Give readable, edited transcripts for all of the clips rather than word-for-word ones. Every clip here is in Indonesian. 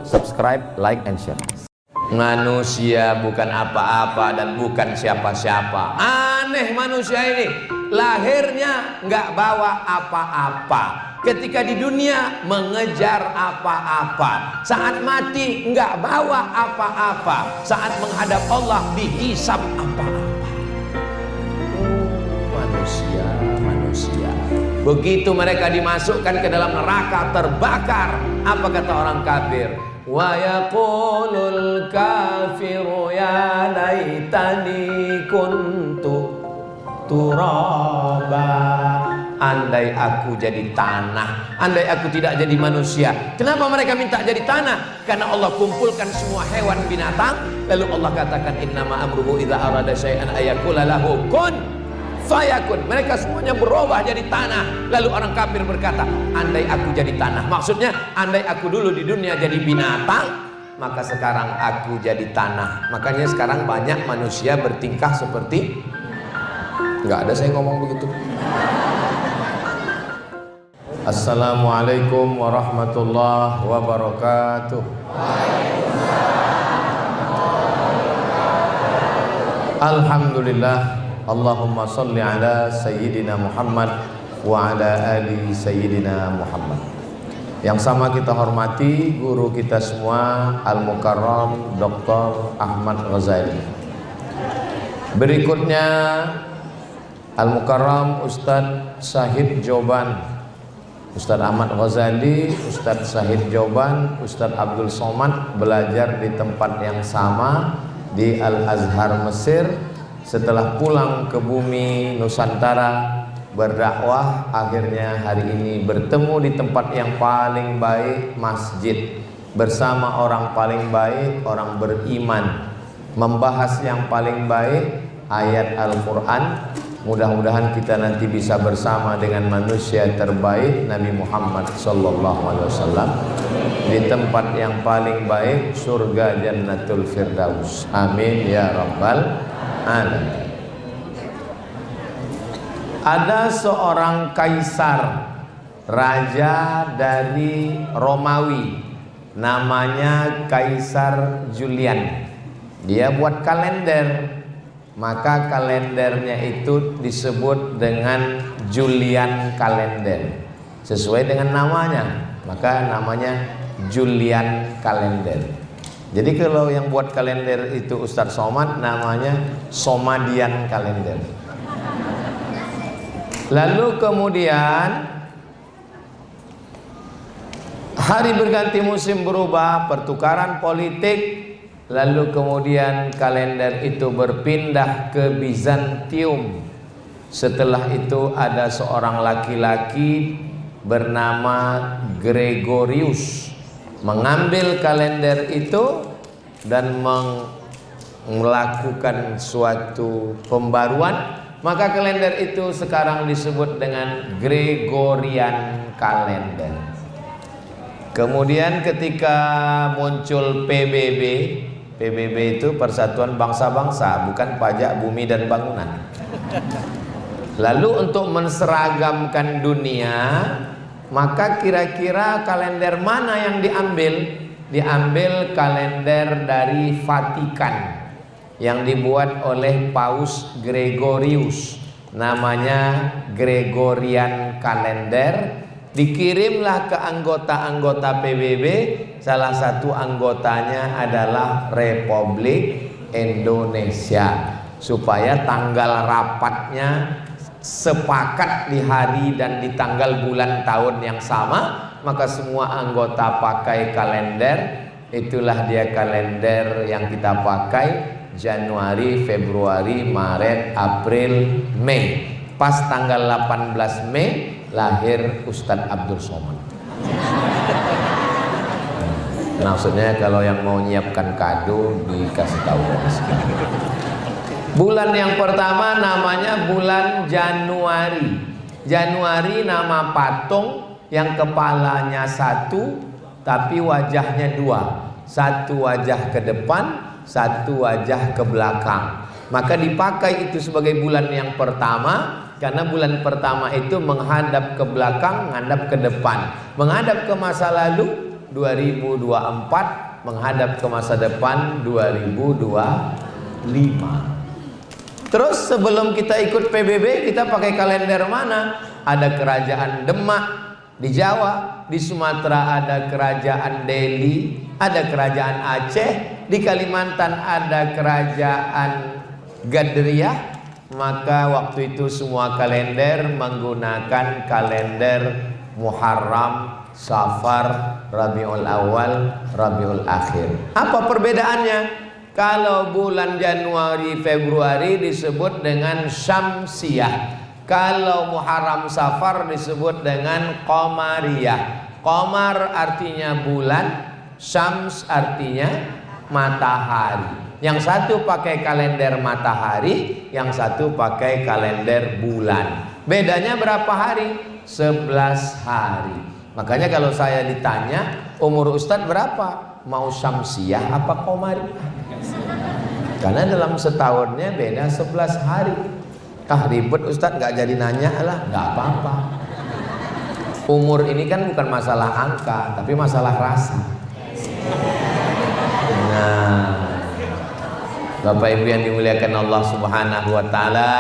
subscribe, like, and share. Manusia bukan apa-apa dan bukan siapa-siapa. Aneh manusia ini, lahirnya nggak bawa apa-apa. Ketika di dunia mengejar apa-apa, saat mati nggak bawa apa-apa, saat menghadap Allah dihisap apa-apa. Manusia. Begitu mereka dimasukkan ke dalam neraka terbakar, apa kata orang kafir? Wa yaqulul kafiru ya laitani kuntu turaba. Andai aku jadi tanah, andai aku tidak jadi manusia. Kenapa mereka minta jadi tanah? Karena Allah kumpulkan semua hewan binatang, lalu Allah katakan innama amruhu idza arada syai'an ayaqula lahu kun fayakun. Mereka semuanya berubah jadi tanah. Lalu orang kafir berkata, andai aku jadi tanah. Maksudnya, andai aku dulu di dunia jadi binatang, maka sekarang aku jadi tanah. Makanya sekarang banyak manusia bertingkah seperti, nggak ada saya ngomong begitu. Assalamualaikum warahmatullahi wabarakatuh. Alhamdulillah, Allahumma salli ala Sayyidina Muhammad wa ala ali Sayyidina Muhammad. Yang sama kita hormati guru kita semua, Al-Mukarram Dr. Ahmad Ghazali. Berikutnya Al-Mukarram Ustadz Syahid Joban, Ustadz Ahmad Ghazali, Ustadz Syahid Joban, Ustadz Abdul Somad belajar di tempat yang sama di Al-Azhar Mesir. Setelah pulang ke bumi Nusantara berdakwah, akhirnya hari ini bertemu di tempat yang paling baik, masjid, bersama orang paling baik, orang beriman, membahas yang paling baik, ayat Al-Quran. Mudah-mudahan kita nanti bisa bersama dengan manusia terbaik Nabi Muhammad SAW di tempat yang paling baik, surga Jannatul Firdaus. Amin ya rabbal alamin. Ada seorang kaisar, raja dari Romawi, namanya Kaisar Julian. Dia buat kalender, maka kalendernya itu disebut dengan Julian kalender, sesuai dengan namanya, maka namanya Julian kalender. Jadi kalau yang buat kalender itu Ustadz Somad, namanya Somadian kalender. Lalu kemudian hari berganti musim berubah, pertukaran politik. Lalu kemudian kalender itu berpindah ke Bizantium. Setelah itu ada seorang laki-laki bernama Gregorius mengambil kalender itu dan melakukan suatu pembaruan. Maka kalender itu sekarang disebut dengan Gregorian kalender. Kemudian ketika muncul PBB itu Persatuan Bangsa-Bangsa, bukan Pajak Bumi dan Bangunan. Lalu untuk menseragamkan dunia, maka kira-kira kalender mana yang diambil? Diambil kalender dari Vatikan yang dibuat oleh Paus Gregorius, namanya Gregorian kalender. Dikirimlah ke anggota-anggota PBB, salah satu anggotanya adalah Republik Indonesia, supaya tanggal rapatnya sepakat di hari dan di tanggal bulan tahun yang sama. Maka semua anggota pakai kalender. Itulah dia kalender yang kita pakai, Januari, Februari, Maret, April, Mei. Pas tanggal 18 Mei lahir Ustadz Abdul Somad. Maksudnya kalau yang mau nyiapkan kado dikasih tahu. Bulan yang pertama namanya bulan Januari. Januari nama patung yang kepalanya satu tapi wajahnya dua. Satu wajah ke depan, satu wajah ke belakang. Maka dipakai itu sebagai bulan yang pertama. Karena bulan pertama itu menghadap ke belakang, menghadap ke depan, menghadap ke masa lalu, 2024 menghadap ke masa depan 2025. Terus sebelum kita ikut PBB, kita pakai kalender mana? Ada kerajaan Demak di Jawa, di Sumatera ada kerajaan Delhi, ada kerajaan Aceh, di Kalimantan ada kerajaan Gadriyah. Maka waktu itu semua kalender menggunakan kalender Muharram, Safar, Rabiul Awal, Rabiul Akhir. Apa perbedaannya? Kalau bulan Januari, Februari disebut dengan Syamsiyah. Kalau Muharram, Safar disebut dengan Qamariyah. Qamar artinya bulan, Syams artinya matahari. Yang satu pakai kalender matahari, yang satu pakai kalender bulan. Bedanya berapa hari? 11 hari. Makanya kalau saya ditanya, umur Ustadz berapa? Mau Syamsiyah apa Qamariyah? Karena dalam setahunnya beda 11 hari. Ribet Ustadz, nggak jadi nanya lah, nggak apa-apa. Umur ini kan bukan masalah angka, tapi masalah rasa. Nah, Bapak Ibu yang dimuliakan Allah Subhanahu wa taala,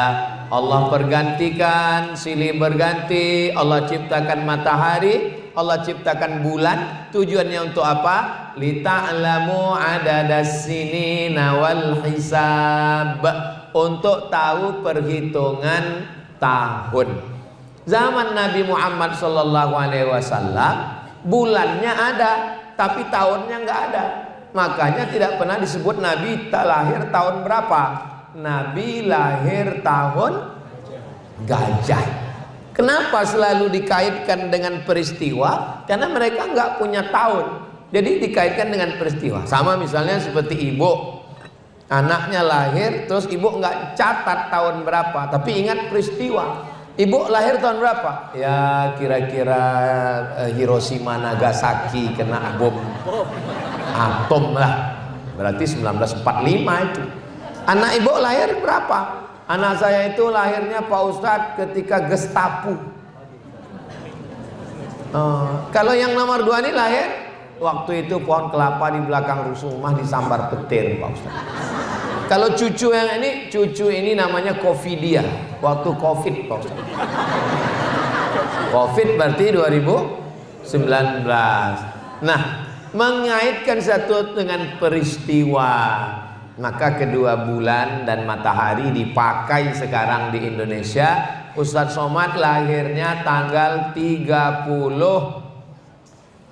Allah pergantikan, silih berganti, Allah ciptakan matahari, Allah ciptakan bulan. Tujuannya untuk apa? Lita'lamu adadas sinina wal hisab, untuk tahu perhitungan tahun. Zaman Nabi Muhammad SAW bulannya ada, tapi tahunnya nggak ada. Makanya tidak pernah disebut Nabi lahir tahun berapa. Nabi lahir tahun gajah. Kenapa selalu dikaitkan dengan peristiwa? Karena mereka nggak punya tahun, jadi dikaitkan dengan peristiwa. Sama misalnya seperti ibu, anaknya lahir, terus ibu nggak catat tahun berapa, tapi ingat peristiwa. Ibu lahir tahun berapa? Ya kira-kira Hiroshima Nagasaki kena bom atom lah, berarti 1945 itu. Anak ibu lahir berapa? Anak saya itu lahirnya Pak Ustadz ketika Gestapo. Kalau yang nomor 2 ini lahir waktu itu pohon kelapa di belakang rumah disambar petir Pak Ustadz. Kalau cucu yang ini, cucu ini namanya Covidia, waktu Covid Pak Ustadz. Covid berarti 2019. Nah, mengaitkan satu dengan peristiwa, maka kedua bulan dan matahari dipakai sekarang di Indonesia. Ustadz Somad lahirnya tanggal 30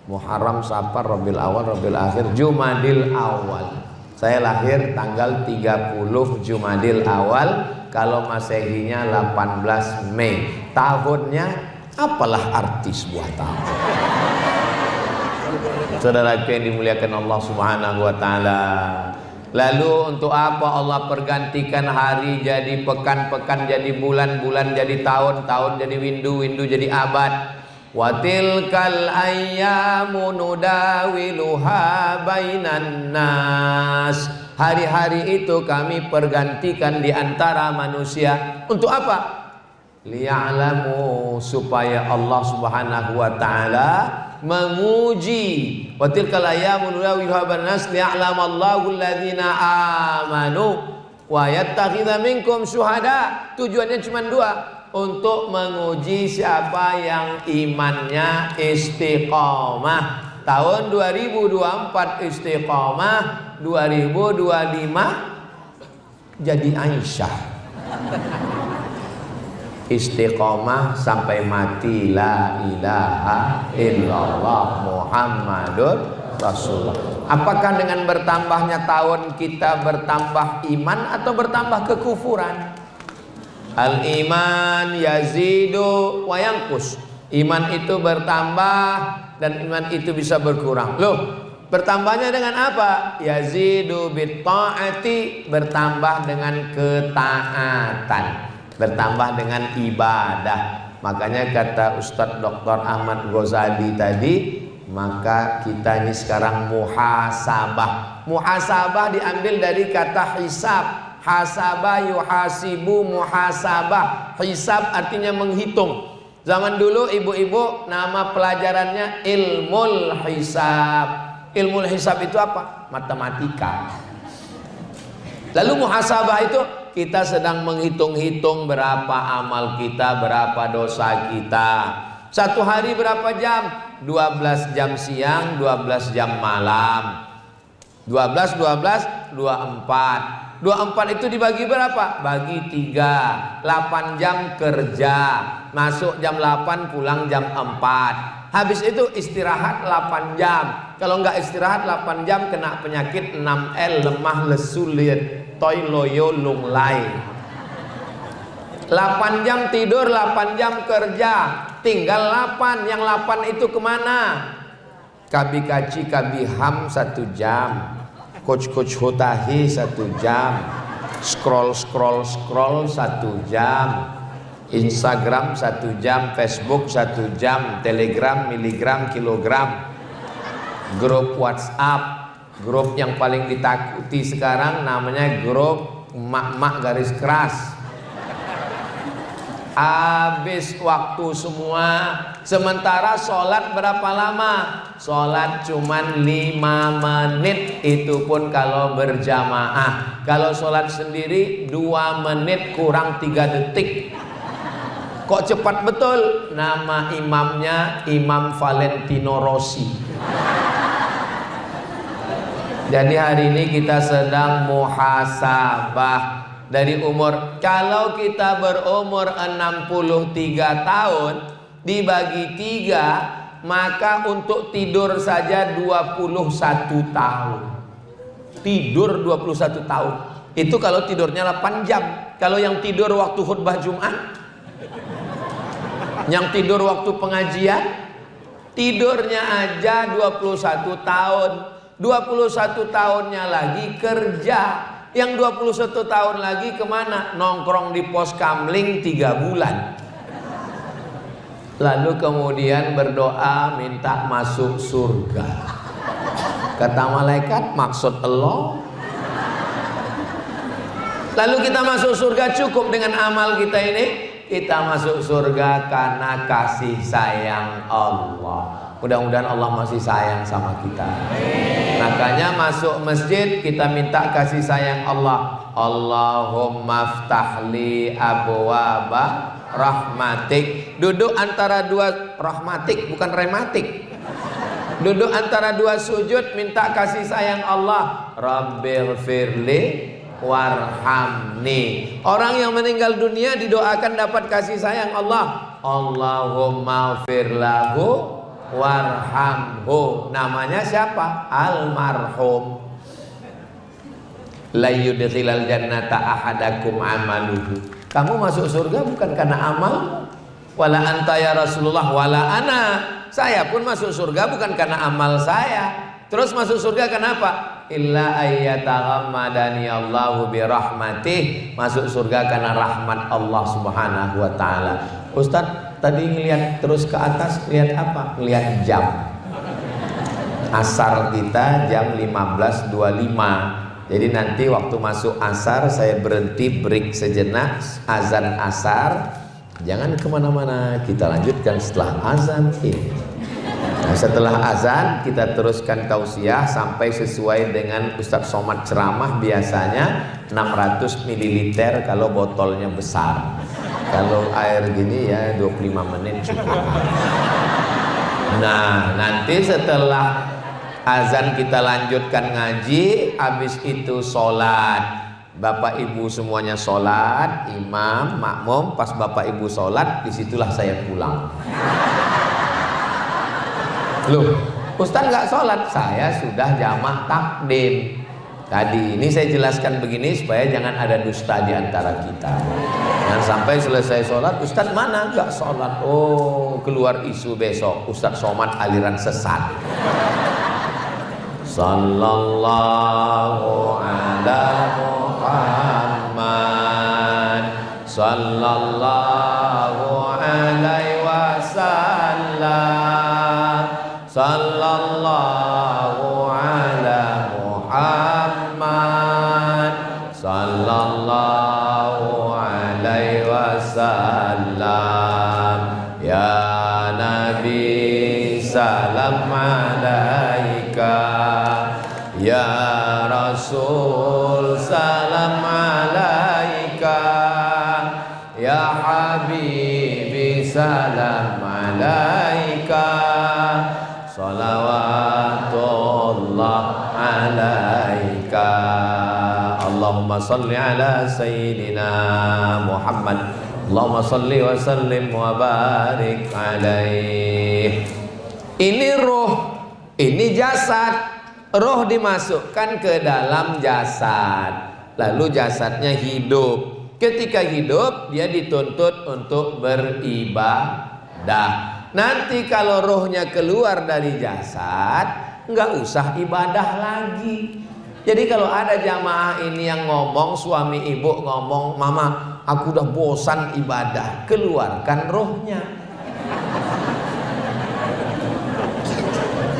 Muharram, Safar, Rabiul Awal, Rabiul Akhir, Jumadil Awal. Saya lahir tanggal 30 Jumadil Awal. Kalau Masehinya 18 Mei. Tahunnya apalah arti sebuah tahun. Saudaraku yang dimuliakan Allah Subhanahu wa taala. Lalu untuk apa Allah pergantikan hari jadi pekan, pekan jadi bulan, bulan jadi tahun, tahun jadi windu, windu jadi abad. Wa tilkal ayyamu nudawiluha bainan nas. Hari-hari itu kami pergantikan di antara manusia. Untuk apa? Liya'lamu, supaya Allah Subhanahu wa taala menguji. Wa tilkal ayyamu nudawiluha bainan nas liya'lamallahu alladziina amanu wa yattakhidha minkum syuhada. Tujuannya cuma 2, untuk menguji siapa yang imannya istiqomah. Tahun 2024 istiqomah, 2025 jadi Aisyah. Istiqomah sampai mati, la ilaha illallah Muhammadur Rasulullah. Apakah dengan bertambahnya tahun kita bertambah iman atau bertambah kekufuran? Al iman yazidu wa yanqus. Iman itu bertambah dan iman itu bisa berkurang. Loh, bertambahnya dengan apa? Yazidu bit ta'ati, bertambah dengan ketaatan, bertambah dengan ibadah. Makanya kata Ustadz Dr. Ahmad Ghazali tadi, maka kita ini sekarang muhasabah. Muhasabah diambil dari kata hisab. Hasabah yuhasibu muhasabah. Hisab artinya menghitung. Zaman dulu ibu-ibu nama pelajarannya ilmul hisab. Ilmul hisab itu apa? Matematika. Lalu muhasabah itu kita sedang menghitung-hitung berapa amal kita, berapa dosa kita. Satu hari berapa jam? 12 jam siang, 12 jam malam. 12, 12, 24. 24 itu dibagi berapa? Bagi 3. 8 jam kerja. Masuk jam 8, pulang jam 4. Habis itu istirahat 8 jam. Kalau nggak istirahat 8 jam kena penyakit 6L, lemah, lesu, toy, loyo, lunglai. 8 jam tidur, 8 jam kerja. Tinggal 8. Yang 8 itu kemana? Kabi kaci, kabi ham 1 jam. Coach hotahi 1 jam. Scroll 1 jam. Instagram 1 jam. Facebook 1 jam. Telegram, miligram, kilogram. Grup WhatsApp, grup yang paling ditakuti sekarang namanya grup emak-emak garis keras. Habis waktu semua. Sementara sholat berapa lama? Sholat cuman 5 menit. Itu pun kalau berjamaah. Kalau sholat sendiri 2 menit kurang 3 detik. Kok cepat betul? Nama imamnya Imam Valentino Rossi. Jadi hari ini kita sedang muhasabah. Dari umur, kalau kita berumur 63 tahun dibagi 3, maka untuk tidur saja 21 tahun. Tidur 21 tahun. Itu kalau tidurnya 8 jam. Kalau yang tidur waktu khutbah Jumat, yang tidur waktu pengajian, tidurnya aja 21 tahun. 21 tahunnya lagi kerja. Yang 21 tahun lagi kemana? Nongkrong di pos kamling 3 bulan. Lalu kemudian berdoa minta masuk surga. Kata malaikat, maksud Allah. Lalu kita masuk surga cukup dengan amal kita ini. Kita masuk surga karena kasih sayang Allah. Mudah-mudahan Allah masih sayang sama kita. Makanya masuk masjid kita minta kasih sayang Allah. Allahumma ftahli abwaba rahmatik. Duduk antara 2 rahmatik, bukan rematik. Duduk antara 2 sujud minta kasih sayang Allah. Rabbighfirli warhamni. Orang yang meninggal dunia didoakan dapat kasih sayang Allah. Allahumma firlahu warhamhu. Namanya siapa? Almarhum. La yudkhilal jannata ahadakum amaluhu. Kamu masuk surga bukan karena amal. Wala anta ya Rasulullah wala ana. Saya pun masuk surga bukan karena amal saya. Terus masuk surga kenapa? Illa ayyataghammadani Allahu birahmatih. Masuk surga karena rahmat Allah Subhanahu wa taala. Ustaz, tadi ngelihat terus ke atas, lihat apa? Lihat jam. Asar kita jam 15.25. Jadi nanti waktu masuk asar saya berhenti break sejenak, azan asar. Jangan kemana-mana, kita lanjutkan setelah azan ini. Nah, setelah azan kita teruskan tausiah sampai sesuai dengan Ustadz Somad ceramah, biasanya 600 ml kalau botolnya besar. Kalau air gini ya 25 menit cukup. Nah, nanti setelah azan kita lanjutkan ngaji, habis itu sholat. Bapak ibu semuanya sholat, imam, makmum. Pas bapak ibu sholat, disitulah saya pulang. Loh, Ustaz nggak sholat? Saya sudah jamak takdim. Tadi ini saya jelaskan begini supaya jangan ada dusta di antara kita. Jangan sampai selesai sholat, Ustaz mana? Nggak sholat. Oh, keluar isu besok Ustaz Somad aliran sesat. Sallallahu ala Muhammad, sallallahu alaihi wasallam, sallallahu ala Muhammad, sallallahu alaihi wasallam. Ya Nabi salam alaika, ya Rasul salam alaika, ya Habibi salam alaika, salawatullah alaika. Allahumma salli ala Sayyidina Muhammad, Allahumma salli wa sallim wa barik alaih. Ini ruh, ini jasad. Roh dimasukkan ke dalam jasad, lalu jasadnya hidup. Ketika hidup, dia dituntut untuk beribadah. Nanti kalau rohnya keluar dari jasad, nggak usah ibadah lagi. Jadi kalau ada jamaah ini yang ngomong, suami ibu ngomong, mama aku udah bosan ibadah, keluarkan rohnya.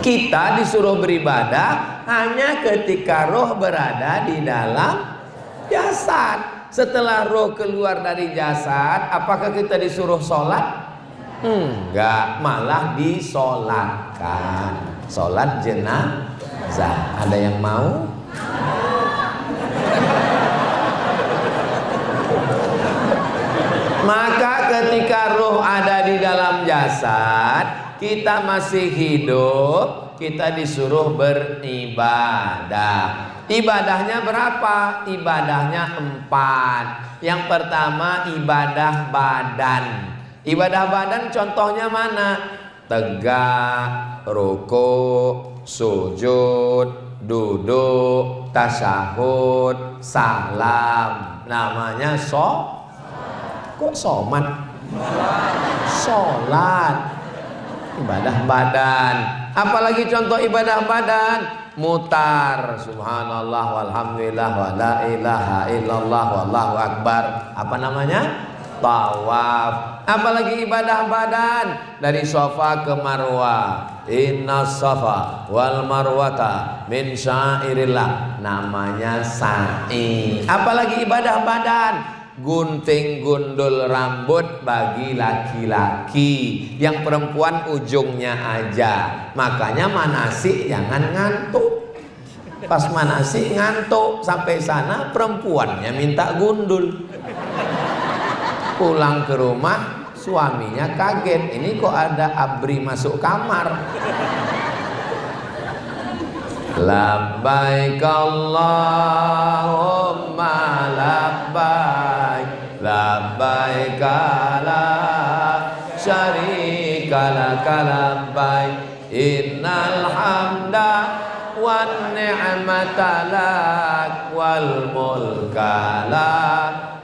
Kita disuruh beribadah hanya ketika roh berada di dalam jasad. Setelah roh keluar dari jasad, apakah kita disuruh sholat? Enggak, malah disolatkan. Sholat jenazah. Ada yang mau? Maka ketika roh ada di dalam jasad, kita masih hidup, kita disuruh beribadah. Ibadahnya berapa? Ibadahnya 4. Yang pertama ibadah badan. Ibadah badan contohnya mana? Tegak, rukuk, sujud, duduk, tasyahud, salam. Namanya kok somat? Sholat. Ibadah badan. Apalagi contoh ibadah badan? Mutar, subhanallah walhamdulillah wa la ilaha illallah wallahu akbar. Apa namanya? Tawaf. Apalagi ibadah badan? Dari Safa ke Marwah. Inna safa wal marwata min syairillah. Namanya sa'i. Apalagi ibadah badan? Gunting gundul rambut bagi laki-laki, yang perempuan ujungnya aja. Makanya manasik jangan ngantuk. Pas manasik ngantuk, sampai sana perempuannya minta gundul. Pulang ke rumah suaminya kaget, ini kok ada abri masuk kamar. Labbaik Allahumma labbaik, labbaik la syarika laka labbaik, innal hamda wan ni'mata lak wal mulka la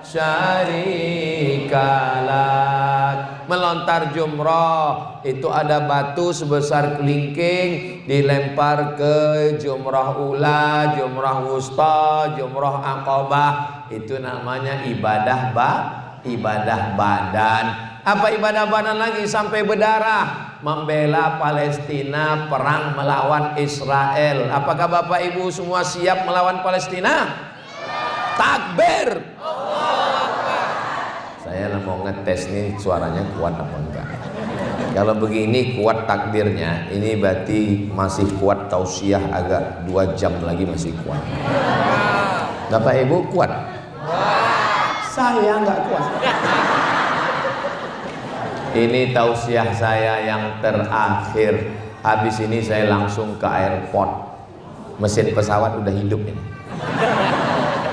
syarika lak. Melontar jumrah itu ada batu sebesar kelingking dilempar ke jumrah ula, jumrah wusta, jumrah aqabah. Itu namanya ibadah badan. Apa ibadah badan lagi? Sampai berdarah, membela Palestina, perang melawan Israel. Apakah Bapak Ibu semua siap melawan Palestina? Takbir. Saya mau ngetes nih suaranya kuat apa enggak. Kalau begini kuat takbirnya, ini berarti masih kuat tausiah, agak 2 jam lagi masih kuat. Bapak Ibu kuat? Saya enggak kuat. Ini tausiah saya yang terakhir. Habis ini saya langsung ke airport. Mesin pesawat udah hidup ini.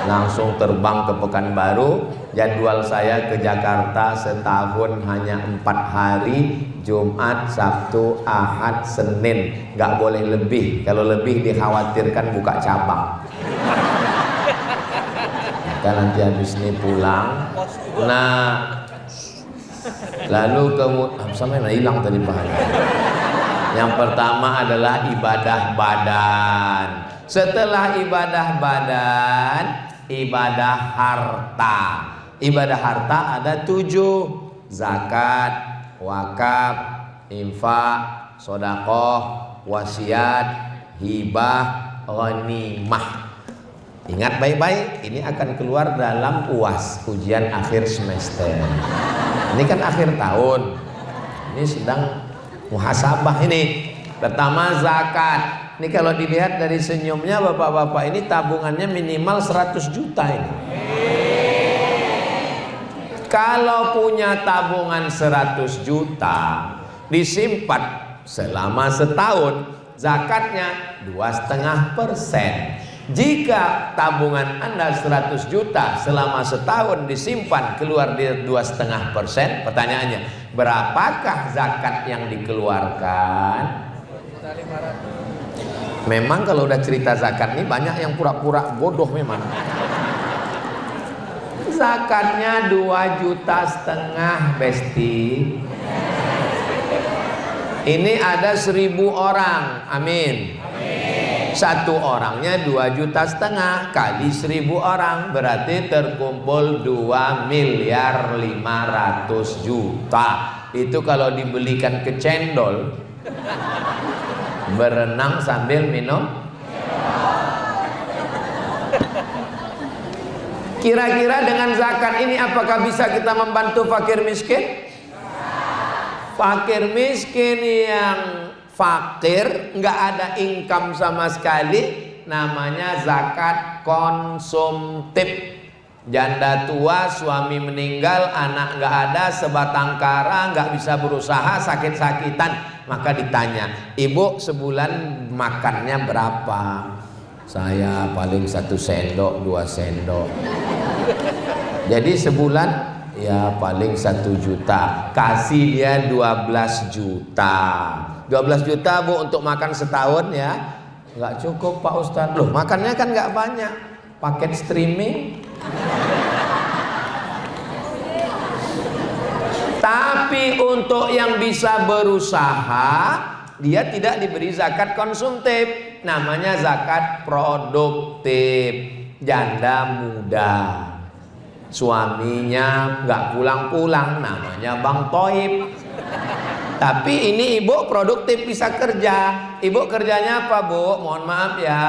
Langsung terbang ke Pekanbaru. Jadwal saya ke Jakarta setahun hanya 4 hari, Jumat, Sabtu, Ahad, Senin. Gak boleh lebih. Kalau lebih dikhawatirkan buka cabang. Maka nanti habis ini pulang. Nah, lalu sampai hilang tadi bahannya. Yang pertama adalah ibadah badan. Setelah ibadah badan, ibadah harta. Ibadah harta ada 7: zakat, wakaf, infak, sedekah, wasiat, hibah, ghanimah. Ingat baik-baik, ini akan keluar dalam UAS, ujian akhir semester. Ini kan akhir tahun. Ini sedang muhasabah ini. Pertama zakat. Ini kalau dilihat dari senyumnya bapak-bapak ini tabungannya minimal 100 juta ini. Kalau punya tabungan 100 juta disimpan selama setahun, zakatnya 2,5%. Jika tabungan Anda 100 juta selama setahun disimpan keluar di 2,5%, pertanyaannya, berapakah zakat yang dikeluarkan? Memang kalau udah cerita zakat nih banyak yang pura-pura bodoh memang. Zakatnya 2,5 juta, Besti. Ini ada 1.000 orang, amin. Satu orangnya 2,5 juta kali 1.000 orang, berarti terkumpul 2.500.000.000. Itu kalau dibelikan ke cendol, berenang sambil minum. Kira-kira dengan zakat ini apakah bisa kita membantu fakir miskin? Fakir miskin yang fakir, nggak ada income sama sekali, namanya zakat konsumtif. Janda tua, suami meninggal, anak nggak ada, sebatang kara, nggak bisa berusaha, sakit-sakitan. Maka ditanya, ibu sebulan makannya berapa? Saya paling 1 sendok, 2 sendok. Jadi sebulan ya paling 1 juta. Kasih dia 12 juta. 12 juta Bu untuk makan setahun ya. Nggak cukup Pak Ustadz. Loh makannya kan nggak banyak. Paket streaming. Tapi untuk yang bisa berusaha, dia tidak diberi zakat konsumtif. Namanya zakat produktif. Janda muda, suaminya nggak pulang-pulang, namanya Bang Toib. Tapi ini ibu produktif, bisa kerja. Ibu kerjanya apa Bu? Mohon maaf ya,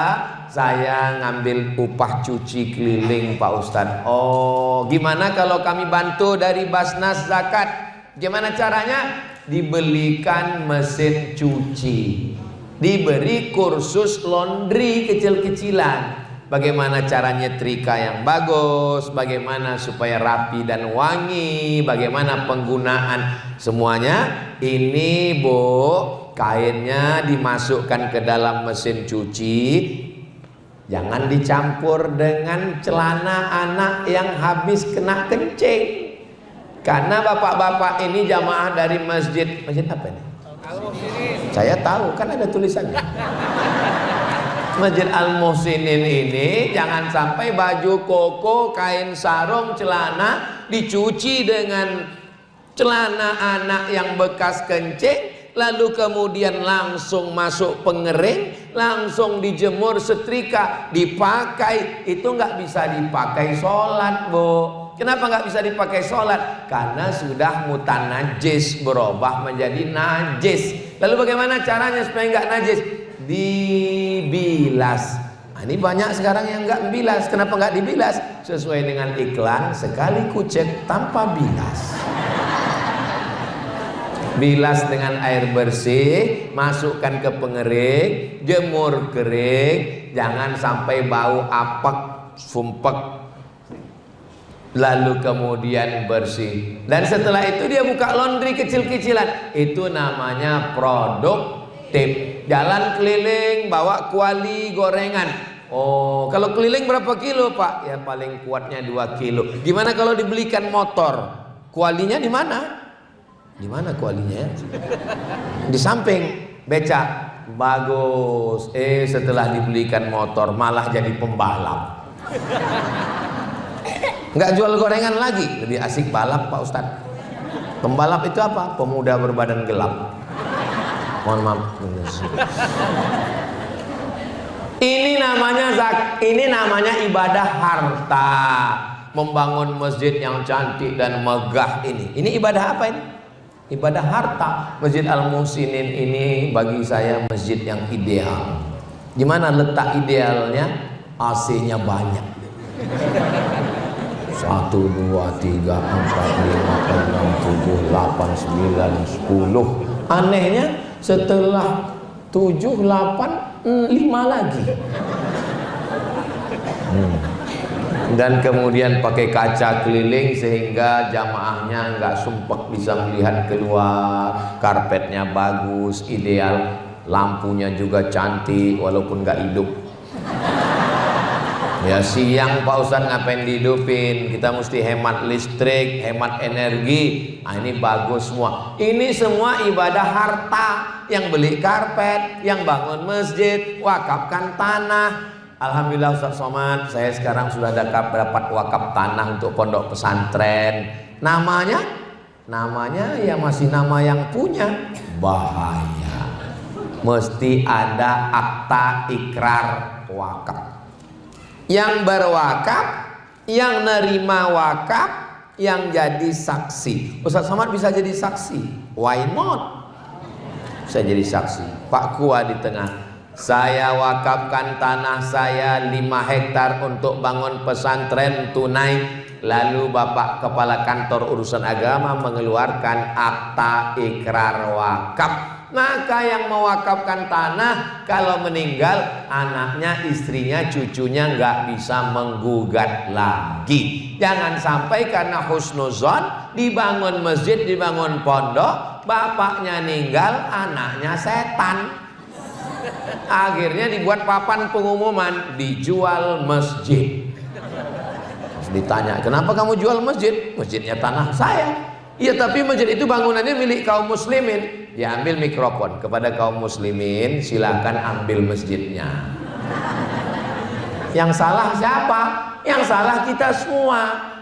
saya ngambil upah cuci keliling Pak Ustadz. Oh gimana kalau kami bantu dari Basnas Zakat? Gimana caranya? Dibelikan mesin cuci, diberi kursus laundry kecil-kecilan. Bagaimana cara nyetrika yang bagus, bagaimana supaya rapi dan wangi, bagaimana penggunaan semuanya. Ini Bu, kainnya dimasukkan ke dalam mesin cuci, jangan dicampur dengan celana anak yang habis kena kencing. Karena bapak-bapak ini jamaah dari masjid apa ini? Saya tahu, kan ada tulisannya. Masjid Al-Muhsinin ini jangan sampai baju koko, kain sarung, celana dicuci dengan celana anak yang bekas kencing, lalu kemudian langsung masuk pengering, langsung dijemur, setrika, dipakai. Itu nggak bisa dipakai sholat Bu. Kenapa nggak bisa dipakai sholat? Karena sudah mutanajis, berubah menjadi najis. Lalu bagaimana caranya supaya nggak najis? Dibilas. Nah, ini banyak sekarang yang nggak bilas. Kenapa nggak dibilas? Sesuai dengan iklan, sekali kucek tanpa bilas. Bilas dengan air bersih, masukkan ke pengering, jemur kering, jangan sampai bau apek, sumpek. Lalu kemudian bersih. Dan setelah itu dia buka laundry kecil-kecilan. Itu namanya produktif. Jalan keliling bawa kuali gorengan. Oh, kalau keliling berapa kilo Pak? Ya paling kuatnya 2 kilo. Gimana kalau dibelikan motor? Kualinya di mana? Di mana kualinya? Di samping beca. Bagus. Setelah dibelikan motor malah jadi pembalap. Nggak jual gorengan lagi, lebih asik balap Pak Ustadz. Pembalap itu apa? Pemuda berbadan gelap. Mohon maaf. Ini namanya ibadah harta. Membangun masjid yang cantik dan megah ini. Ini ibadah apa ini? Ibadah harta. Masjid Al-Muhsinin ini bagi saya masjid yang ideal. Di mana letak idealnya? AC-nya banyak. 1, 2, 3, 4, 5, 6, 7, 8, 9, 10. Anehnya setelah 7, 8, 5 lagi. Dan kemudian pakai kaca keliling sehingga jamaahnya nggak sumpek bisa melihat keluar. Karpetnya bagus, ideal, lampunya juga cantik walaupun nggak hidup. Ya siang Pak Ustadz ngapain dihidupin? Kita mesti hemat listrik, hemat energi. Nah, ini bagus semua. Ini semua ibadah harta. Yang beli karpet, yang bangun masjid, wakafkan tanah. Alhamdulillah Ustadz Somad, saya sekarang sudah dapat wakaf tanah untuk pondok pesantren. Namanya ya masih nama yang punya. Bahaya. Mesti ada akta ikrar wakaf. Yang berwakaf, yang nerima wakaf, yang jadi saksi. Ustadz Somad bisa jadi saksi. Why not? Saya jadi saksi. Pak Kua di tengah. Saya wakafkan tanah saya 5 hektar untuk bangun pesantren tunai. Lalu Bapak Kepala Kantor Urusan Agama mengeluarkan akta ikrar wakaf. Maka yang mewakafkan tanah kalau meninggal anaknya, istrinya, cucunya nggak bisa menggugat lagi. Jangan sampai karena husnuzon dibangun masjid, dibangun pondok, bapaknya meninggal, anaknya setan. Akhirnya dibuat papan pengumuman, dijual masjid. Terus ditanya, kenapa kamu jual masjid? Masjidnya tanah saya. Iya, tapi masjid itu bangunannya milik kaum muslimin. Diambil mikrofon kepada kaum muslimin, silakan ambil masjidnya. Yang salah siapa? Yang salah kita semua.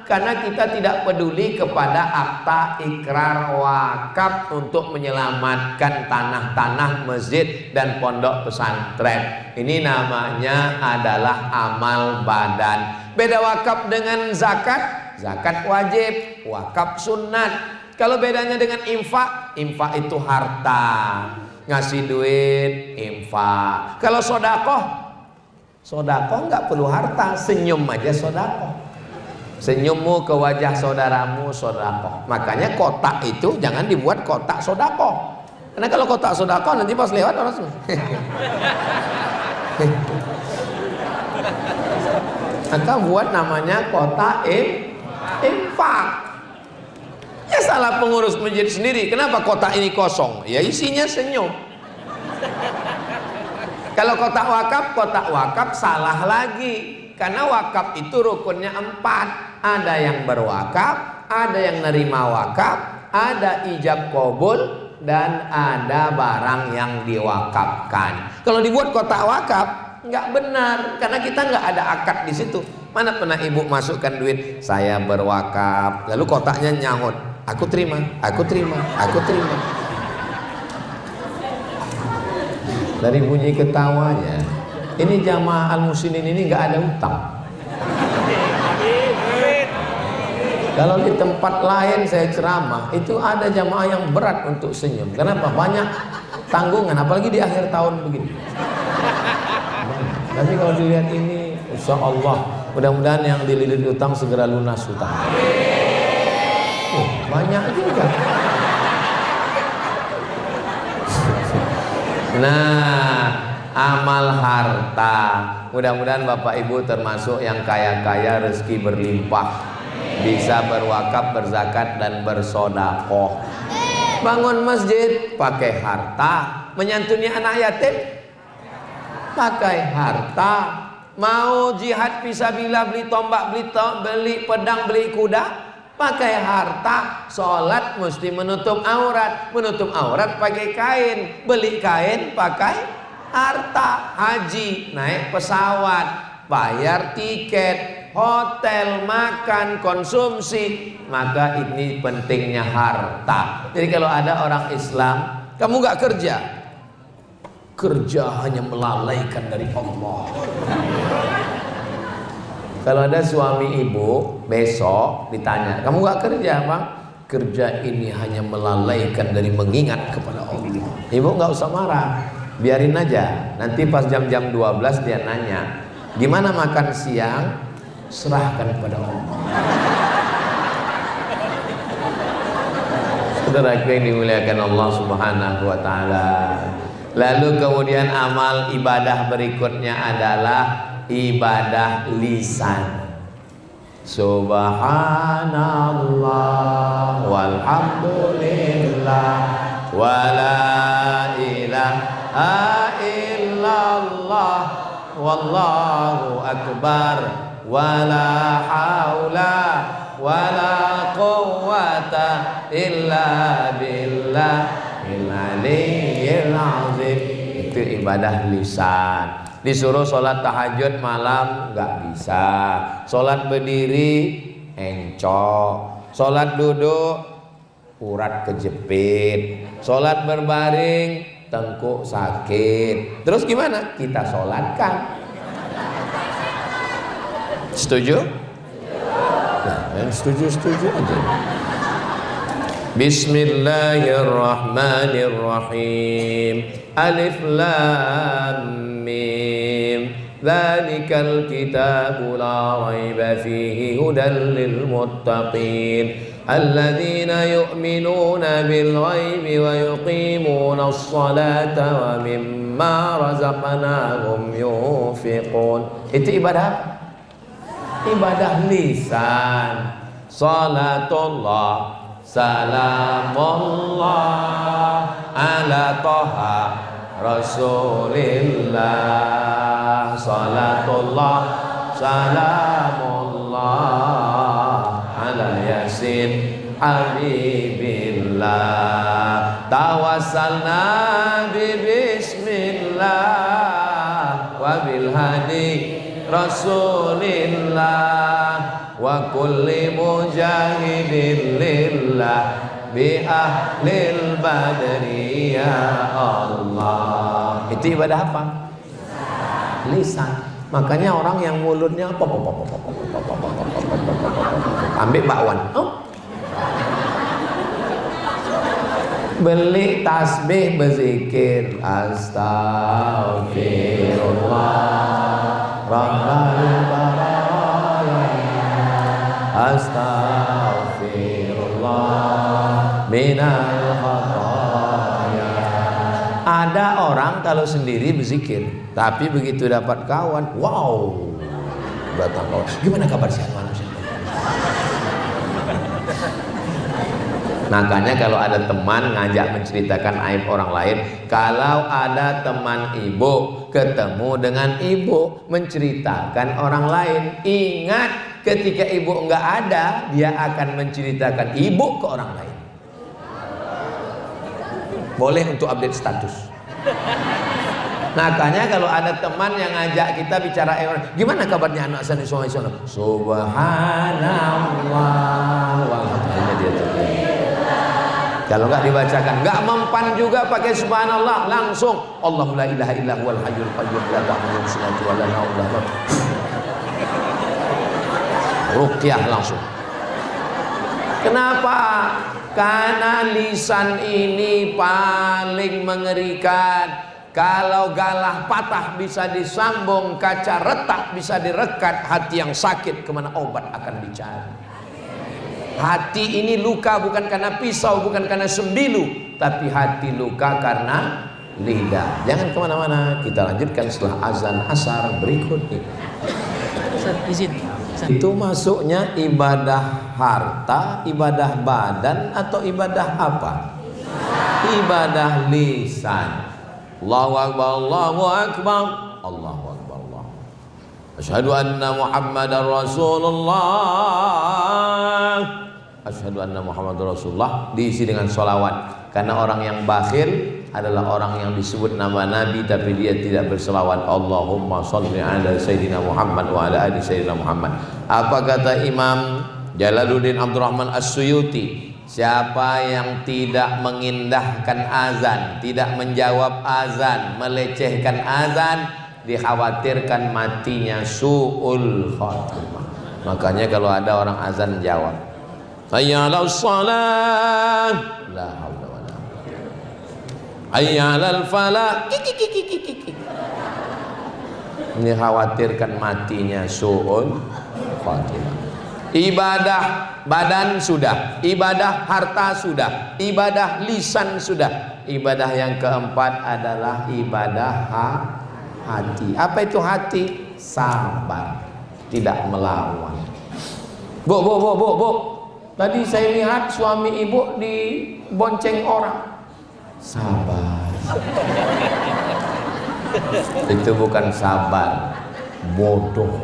Karena kita tidak peduli kepada akta ikrar wakaf untuk menyelamatkan tanah-tanah masjid dan pondok pesantren. Ini namanya adalah amal badan. Beda wakaf dengan zakat. Zakat wajib, wakaf sunat. Kalau bedanya dengan infak, infak itu harta, ngasih duit, infak. Kalau sodakoh, sodakoh nggak perlu harta, senyum aja sodakoh. Senyummu ke wajah saudaramu sodakoh. Makanya kotak itu jangan dibuat kotak sodakoh. Karena kalau kotak sodakoh nanti pas lewat orang semua. Maka buat namanya kotak infak. Ya salah pengurus masjid sendiri. Kenapa kotak ini kosong? Ya isinya senyum. Kalau kotak wakaf salah lagi. Karena wakaf itu rukunnya 4. Ada yang berwakaf, ada yang nerima wakaf, ada ijab kabul, dan ada barang yang diwakafkan. Kalau dibuat kotak wakaf nggak benar, karena kita nggak ada akad di situ. Mana pernah ibu masukkan duit, saya berwakaf, lalu kotaknya nyahut, aku terima, aku terima, aku terima. Dari bunyi ketawanya, ini jamaah al-muslimin ini nggak ada utang. Kalau di tempat lain saya ceramah, itu ada jamaah yang berat untuk senyum. Kenapa? Banyak tanggungan, apalagi di akhir tahun begini. Tapi kalau dilihat ini, insya Allah, mudah-mudahan yang dililit utang segera lunas utang. Banyak juga. Nah, amal harta. Mudah-mudahan Bapak Ibu termasuk yang kaya-kaya, rezeki berlimpah. Bisa berwakaf, berzakat, dan bersodakoh. Bangun masjid pakai harta, menyantuni anak yatim pakai harta. Mau jihad fisabilillah, beli tombak, beli pedang, beli kuda pakai harta. Sholat mesti menutup aurat, pakai kain, beli kain pakai harta. Haji naik pesawat, bayar tiket, hotel, makan, konsumsi. Maka ini pentingnya harta. Jadi kalau ada orang Islam, kamu gak kerja hanya melalaikan dari Allah. Kalau ada suami ibu besok ditanya, kamu gak kerja Bang? Kerja ini hanya melalaikan dari mengingat kepada Allah. Ibu gak usah marah, biarin aja. Nanti pas jam-jam 12 dia nanya, gimana makan siang? Serahkan kepada Allah. Saudaraku yang dimuliakan Allah Subhanahu wa taala. Lalu kemudian amal ibadah berikutnya adalah ibadah lisan. Subhanallah walhamdulillah wala ilaha illallah wallahu akbar wala haula wala quwwata illa billahil aliyyil azim. Itu ibadah lisan. Disuruh sholat tahajud malam nggak bisa, sholat berdiri encok, sholat duduk urat kejepit, sholat berbaring tengkuk sakit. Terus gimana? Kita sholatkan. Setuju? Nah, yang setuju aja. Bismillahirrahmanirrahim. Alif lam mim. Dzalikal kitabu la raiba fihi hudan lil muttaqin. Alladzina yu'minuna bil ghaibi wa yuqimuna as-salata wa mimma razaqnahum yunfiqun. Itu ibadah apa? Ibadah lisan. Salatullah salamullah ala toha rasulillah. Salatullah salamullah ala yasin habibillah. Tawassalna bi bismillah wa bil hadi rasulillah wa kulli mujahidin lillah bi ahlil badri ya Allah. Itu ibadah apa? Lisan. Makanya orang yang mulutnya ambil bakwan, beli tasbih berzikir astagfirullah rabbal baraya astaghfirullah minal khataya. Ada orang kalau sendiri berzikir, tapi begitu dapat kawan, wow, datang kawan, gimana kabar sehat manusia? Makanya kalau ada teman ngajak menceritakan aib orang lain, kalau ada teman ibu ketemu dengan ibu menceritakan orang lain, ingat ketika ibu enggak ada, dia akan menceritakan ibu ke orang lain. Boleh untuk update status. Makanya kalau ada teman yang ngajak kita bicara gimana kabarnya anak saya di sana, subhanallah walhamdulillah, dia terkira. Kalau nggak dibacakan, nggak mempan juga pakai subhanallah, langsung Allahu la ilaha illa huwal hayyul qayyum la ta'khudhuhu sinatun wa la nawm. Ruqyah langsung. Kenapa? Karena lisan ini paling mengerikan. Kalau galah patah bisa disambung, kaca retak bisa direkat, hati yang sakit kemana obat akan dicari. Hati ini luka bukan karena pisau, bukan karena sembilu, tapi hati luka karena lidah. Jangan kemana-mana, kita lanjutkan setelah azan asar berikut ini. Izin. Itu masuknya ibadah harta, ibadah badan, atau ibadah apa? Ibadah lisan. Allahu Akbar, Allahu Akbar, Allahu Akbar, Allah. Asyhadu anna Muhammadar Rasulullah. Asyhadu anna Muhammadar Rasulullah diisi dengan sholawat. Karena orang yang bakhil adalah orang yang disebut nama Nabi tapi dia tidak berselawat. Allahumma sholli ala Sayyidina Muhammad wa ala ali Sayyidina Muhammad. Apa kata Imam Jalaluddin Abdurrahman As-Suyuti? Siapa yang tidak mengindahkan azan, tidak menjawab azan, melecehkan azan, dikhawatirkan matinya su'ul khatimah. Makanya kalau ada orang azan jawab, hayya 'alas shalah, la haula wala quwwata, hayya 'alal falah, ini khawatirkan matinya su'ul khatimah. Ibadah badan sudah, ibadah harta sudah, ibadah lisan sudah. Ibadah yang keempat adalah ibadah hati. Apa itu hati? Sabar, tidak melawan. Bu, tadi saya lihat suami ibu dibonceng orang. Sabar. Itu bukan sabar, bodoh.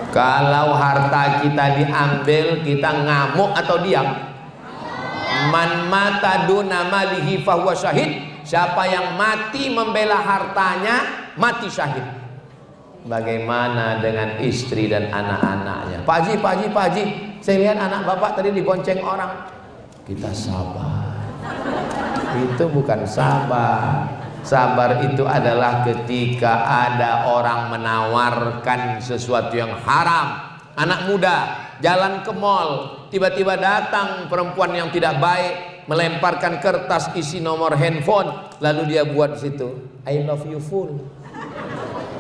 Kalau harta kita diambil, kita ngamuk atau diam? Man mata duna malihi fahuwa syahid. Siapa yang mati membela hartanya, mati syahid. Bagaimana dengan istri dan anak-anaknya? Pak Haji, saya lihat anak bapak tadi dibonceng orang. Kita sabar. Itu bukan sabar. Sabar itu adalah ketika ada orang menawarkan sesuatu yang haram. Anak muda jalan ke mall, tiba-tiba datang perempuan yang tidak baik, melemparkan kertas isi nomor handphone, lalu dia buat situ, I love you full.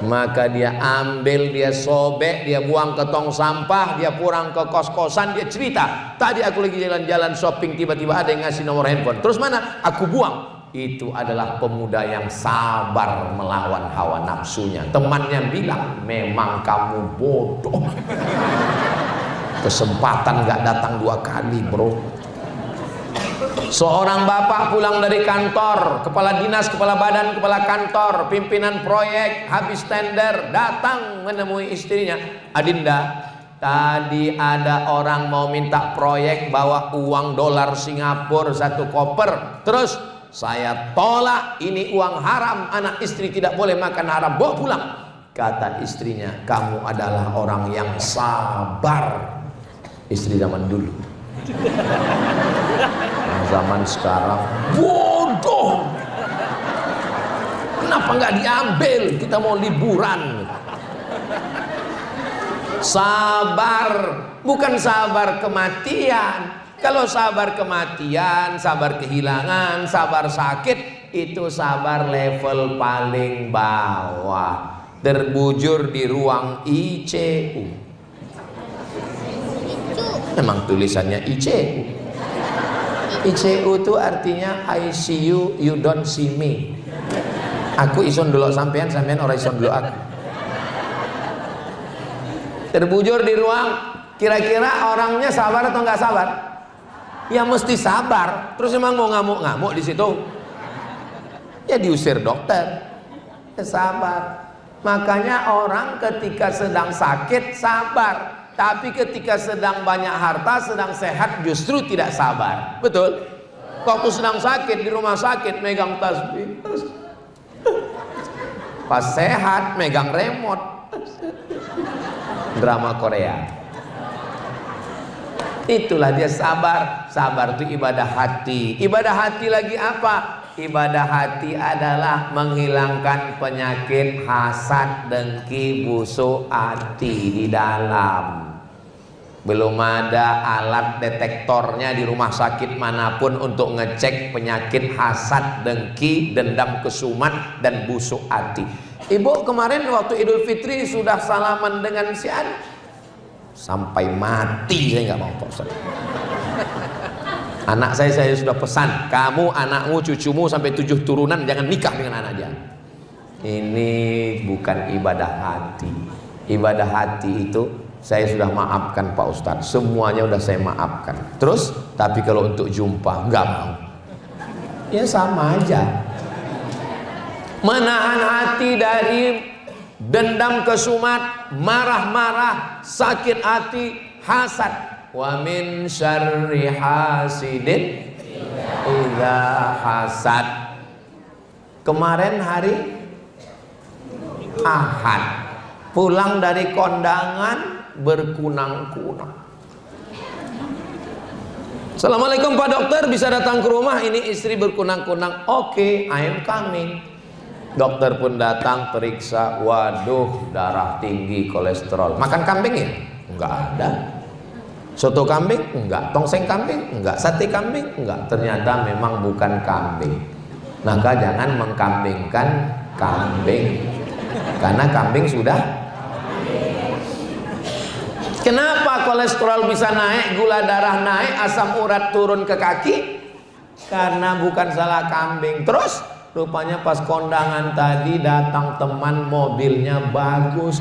Maka dia ambil, dia sobek, dia buang ke tong sampah, dia pulang ke kos-kosan, dia cerita, tadi aku lagi jalan-jalan shopping, tiba-tiba ada yang ngasih nomor handphone. Terus mana? Aku buang. Itu adalah pemuda yang sabar melawan hawa nafsunya. Temannya bilang, memang kamu bodoh. Kesempatan gak datang 2 kali, bro. Seorang bapak pulang dari kantor, kepala dinas, kepala badan, kepala kantor, pimpinan proyek, habis tender, datang menemui istrinya. Adinda, tadi ada orang mau minta proyek, bawa uang dolar Singapura 1 koper. Terus saya tolak, ini uang haram, anak istri tidak boleh makan haram, bawa pulang. Kata istrinya, kamu adalah orang yang sabar. Istri zaman dulu. Zaman sekarang bodoh. Kenapa nggak diambil? Kita mau liburan. Sabar, bukan sabar kematian. Kalau sabar kematian, sabar kehilangan, sabar sakit, itu sabar level paling bawah. Terbujur di ruang ICU. Memang tulisannya ICU. ICU itu artinya I see you, you don't see me. Aku ison dulu sampean, sampean orang ison dulu aku. Terbujur di ruang, kira-kira orangnya sabar atau nggak sabar? Ya mesti sabar. Terus emang mau ngamuk-ngamuk di situ? Ya diusir dokter. Ya sabar. Makanya orang ketika sedang sakit sabar. Tapi ketika sedang banyak harta, sedang sehat justru tidak sabar. Betul? Waktu sedang sakit di rumah sakit megang tasbih. Pas sehat megang remote. Drama Korea. Itulah dia sabar. Sabar itu ibadah hati. Ibadah hati lagi apa? Ibadah hati adalah menghilangkan penyakit hasad, dengki, busuk hati di dalam. Belum ada alat detektornya di rumah sakit manapun untuk ngecek penyakit hasad, dengki, dendam kesumat, dan busuk hati. Ibu kemarin waktu Idul Fitri sudah salaman dengan si An. Sampai mati saya nggak mau, Pak Ustaz. Anak saya sudah pesan, kamu, anakmu, cucumu sampai 7 turunan jangan nikah dengan anak dia. Ini bukan ibadah hati. Ibadah hati itu saya sudah maafkan Pak Ustadz, semuanya udah saya maafkan. Terus, tapi kalau untuk jumpa nggak mau. Ya sama aja. Menahan hati dari dendam kesumat, marah-marah, sakit hati, hasad. Wa min syarri hasidin idza hasad. Kemarin hari Ahad, pulang dari kondangan berkunang-kunang. Assalamualaikum Pak Dokter, bisa datang ke rumah, ini istri berkunang-kunang. Oke, I am coming. Dokter pun datang, periksa, waduh darah tinggi, kolesterol. Makan kambing ya? Enggak ada. Soto kambing? Enggak. Tongseng kambing? Enggak. Sate kambing? Enggak. Ternyata memang bukan kambing. Maka jangan mengkambingkan kambing, karena kambing sudah. Kenapa kolesterol bisa naik, gula darah naik, asam urat turun ke kaki? Karena bukan salah kambing. Terus rupanya pas kondangan tadi datang teman, mobilnya bagus.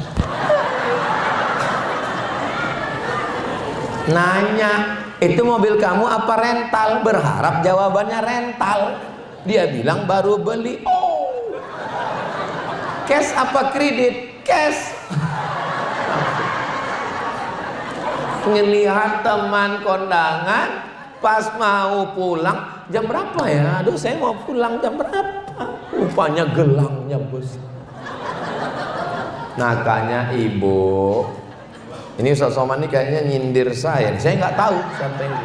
Nanya, itu mobil kamu apa rental? Berharap jawabannya rental. Dia bilang baru beli. Oh, cash apa kredit? Cash. Ngelihat teman kondangan, pas mau pulang, jam berapa ya? Aduh, saya mau pulang jam berapa? Rupanya gelangnya bos. Nakanya ibu. Ini Ustaz Somad ini kayaknya nyindir saya nggak tahu siapa yang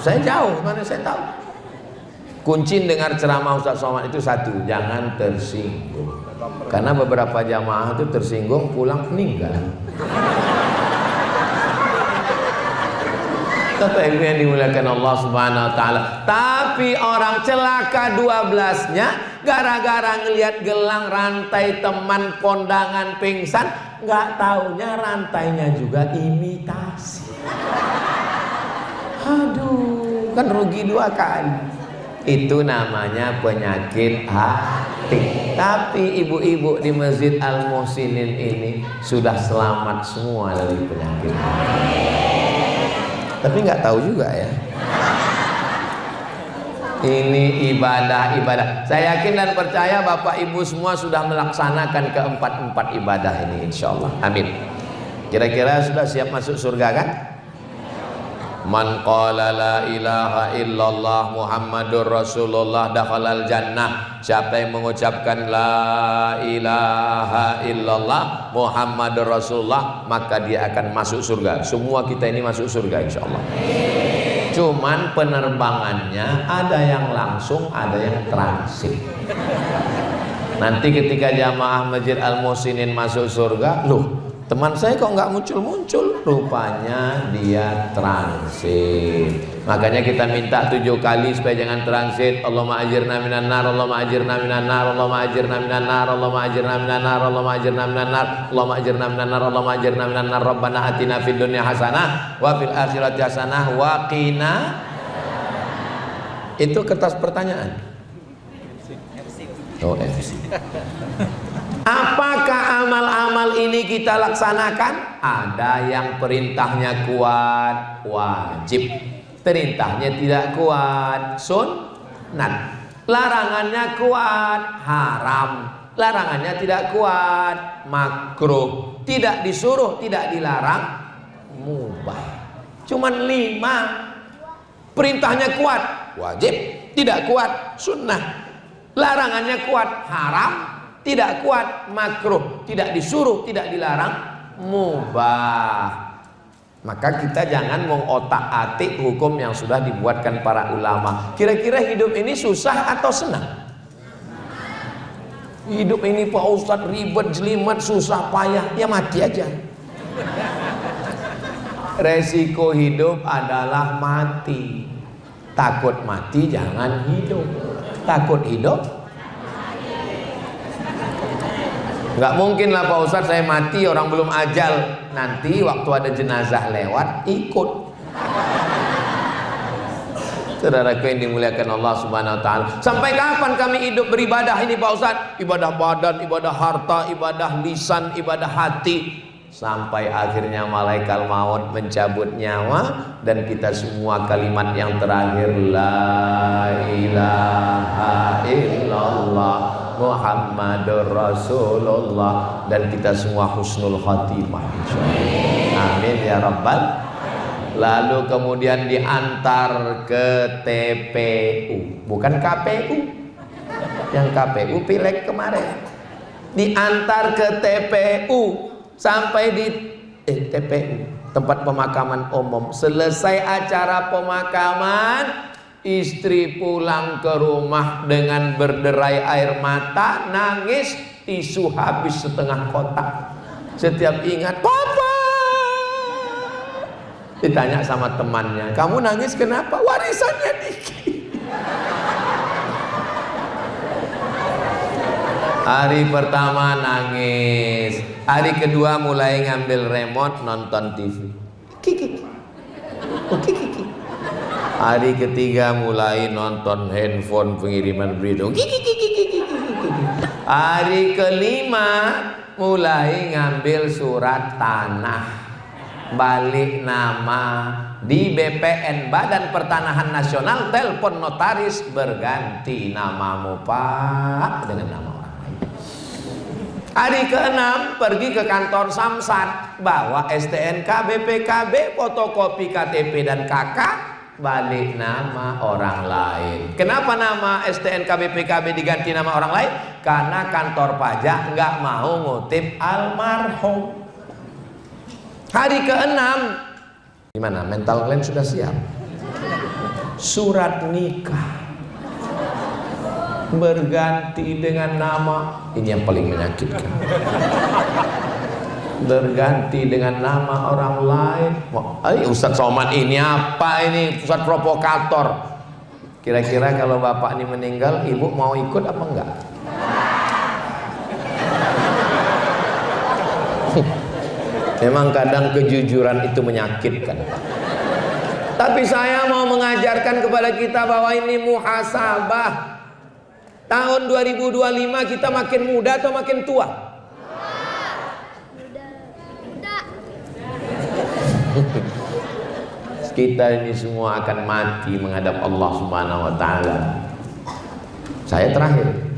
saya jauh, mana saya tahu. Kunci dengar ceramah Ustaz Somad itu satu, jangan tersinggung. Karena beberapa jamaah itu tersinggung pulang meninggal. Kata ibu yang dimuliakan Allah Subhanahu wa taala. Tapi orang celaka 12-nya gara-gara ngelihat gelang rantai teman kondangan pingsan, nggak taunya rantainya juga imitasi. Aduh, kan rugi 2 kali. Itu namanya penyakit hati. Tapi ibu-ibu di Masjid Al Muhsinin ini sudah selamat semua dari penyakit hati. Tapi nggak tahu juga ya. Ini ibadah. Saya yakin dan percaya Bapak Ibu semua sudah melaksanakan keempat ibadah ini, insya Allah. Amin. Kira-kira sudah siap masuk surga kan? Man qala la ilaha illallah Muhammadur Rasulullah dakhalal jannah. Siapa yang mengucapkan la ilaha illallah Muhammadur Rasulullah, maka dia akan masuk surga. Semua kita ini masuk surga insyaallah. Cuman penerbangannya ada yang langsung, ada yang transit. Nanti ketika jamaah Masjid Al Muhsinin masuk surga, loh, teman saya kok nggak muncul-muncul? Rupanya dia transit. Makanya kita minta 7 kali supaya jangan transit. Allahumma ajirna minan nar, Allahumma ajirna minan nar, Allahumma ajirna minan nar, Allahumma ajirna minan nar, Allahumma ajirna minan nar, Allahumma ajirna minan nar, Allahumma ajirna minan nar. Rabbana atina fid dunya hasanah wa fil akhirati hasanah wa qina. Itu kertas pertanyaan. Oh, FC. Apakah amal-amal ini kita laksanakan? Ada yang perintahnya kuat, wajib. Perintahnya tidak kuat, sunnat. Larangannya kuat, haram. Larangannya tidak kuat, makruh. Tidak disuruh, tidak dilarang, mubah. Cuman 5. Perintahnya kuat, wajib. Tidak kuat, sunnah. Larangannya kuat, haram. Tidak kuat, makruh. Tidak disuruh, tidak dilarang, mubah. Maka kita jangan mengotak-atik hukum yang sudah dibuatkan para ulama. Kira-kira hidup ini susah atau senang? Hidup ini Pak Ustadz ribet, jelimet, susah, payah. Ya mati aja. Resiko hidup adalah mati. Takut mati jangan hidup. Takut hidup, nggak mungkin lah Pak Ustadz saya mati orang belum ajal. Nanti waktu ada jenazah lewat ikut. Saudaraku yang dimuliakan Allah Subhanahu wa taala. Sampai kapan kami hidup beribadah ini Pak Ustadz? Ibadah badan, ibadah harta, ibadah lisan, ibadah hati. Sampai akhirnya malaikat maut mencabut nyawa dan kita semua kalimat yang terakhir la ilaha illallah Muhammadur Rasulullah, dan kita semua husnul khatimah insyaallah. Amin ya rabbal. Lalu kemudian diantar ke TPU, bukan KPU. Yang KPU pileg kemarin. Diantar ke TPU, sampai di TPU, tempat pemakaman umum. Selesai acara pemakaman, istri pulang ke rumah dengan berderai air mata, nangis, tisu habis setengah kotak. Setiap ingat papa, ditanya sama temannya, kamu nangis kenapa? Warisannya dikit. Hari pertama nangis, hari kedua mulai ngambil remote nonton TV. Hari ketiga mulai nonton handphone pengiriman berita. Hari kelima mulai ngambil surat tanah, balik nama di BPN, Badan Pertanahan Nasional, telepon notaris, berganti namamu Pak dengan nama orang lain. Hari keenam pergi ke kantor Samsat, bawa STNK, BPKB, fotokopi KTP dan KK, balik nama orang lain. Kenapa nama STNK BPKB diganti nama orang lain? Karena kantor pajak nggak mau ngutip almarhum. Hari keenam, gimana? Mental kalian sudah siap? Surat nikah berganti dengan nama, ini yang paling menyakitkan, berganti dengan nama orang lain. Ustadz Somad ini apa ini? Ustadz provokator. Kira-kira kalau bapak ini meninggal, ibu mau ikut apa enggak? Memang kadang kejujuran itu menyakitkan. Tapi saya mau mengajarkan kepada kita bahwa ini muhasabah. Tahun 2025 kita makin muda atau makin tua? Kita ini semua akan mati menghadap Allah Subhanahu wa taala. Saya terakhir.